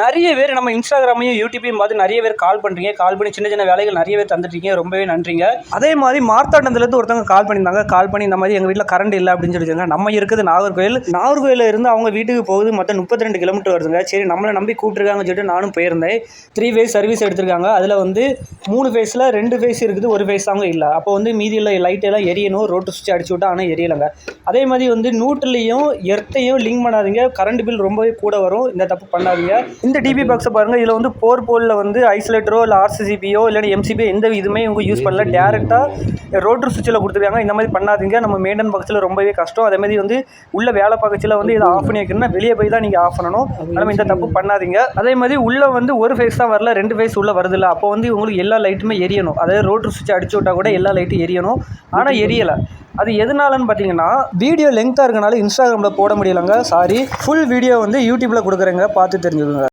நிறைய பேர் நம்ம இன்ஸ்டாகிராமையும் யூடியூப்பையும் பார்த்து நிறைய பேர் கால் பண்ணுறீங்க. கால் பண்ணி சின்ன சின்ன வேலைகள் நிறைய பேர் தந்துட்டீங்க. ரொம்பவே நன்றிங்க. அதே மாதிரி மார்த்தாண்டத்துலேருந்து ஒருத்தவங்க கால் பண்ணியிருந்தாங்க. கால் பண்ணி இந்த மாதிரி எங்கள் வீட்டில் கரண்ட் இல்லை அப்படின்னு சொல்லியிருக்காங்க. நம்ம இருக்குது நாகர்கோயிலில் இருந்து அவங்க வீட்டுக்கு போகுது மொத்தம் 32 கிலோமீட்டர் வருதுங்க. சரி, நம்மளை நம்பி கூப்பிட்டுருக்காங்கன்னு சொல்லிட்டு நானும் போயிருந்தேன். 3 ஃபேஸ் சர்வீஸ் எடுத்திருக்காங்க. அதில் வந்து 3 ஃபேஸில் 2 ஃபேஸ் இருக்குது, 1 ஃபேஸ் தாங்க இல்லை. அப்போ வந்து மீதியில் லைட் எல்லாம் எரியணும். ரோட்டு சுவிட்ச் அடிச்சு விட்டா ஆனால் எரியலைங்க. அதே மாதிரி வந்து நியூட்ரலையும் எர்த்தையும் லிங்க் பண்ணாதீங்க. கரண்ட் பில் ரொம்பவே கூட வரும். இந்த தப்பு பண்ணாதீங்க. இந்த டிபி பாக்ஸை பாருங்கள். இதில் வந்து 4 போலில் வந்து ஐசோலேட்டரோ இல்லை ஆர்சிசிபியோ இல்லை எம்சிபியோ எந்த இதுவுமே இவங்க யூஸ் பண்ணல. டேரெக்டாக ரோட்டர் சுவிட்சில் கொடுத்துருக்காங்க. இந்த மாதிரி பண்ணாதீங்க. நம்ம மெயின்டைன் பக்கத்தில் ரொம்பவே கஷ்டம். அதே மாதிரி வந்து உள்ள வேலை பக்கத்தில் வந்து இதை ஆஃப் பண்ணி வைக்கணும்னா வெளியே போய் தான் நீங்கள் ஆஃப் பண்ணணும். நம்ம இந்த தப்பு பண்ணாதீங்க. அதே மாதிரி உள்ளே வந்து 1 ஃபேஸ் தான் வரல, 2 ஃபேஸ் உள்ளே வருதில்ல. அப்போ வந்து உங்களுக்கு எல்லா லைட்டுமே எரியணும். அதாவது ரோட்டர் சுவிட்ச் அடிச்சு விட்டா கூட எல்லா லைட்டும் எரியணும். ஆனால் எரியலை. அது எதனாலன்னு பார்த்தீங்கன்னா வீடியோ லெங்க்த்தாக இருக்கனால இன்ஸ்டாகிராமில் போட முடியலைங்க. சாரி. ஃபுல் வீடியோ வந்து யூடியூப்பில் கொடுக்குறேங்க, பார்த்து தெரிஞ்சுக்கோங்க.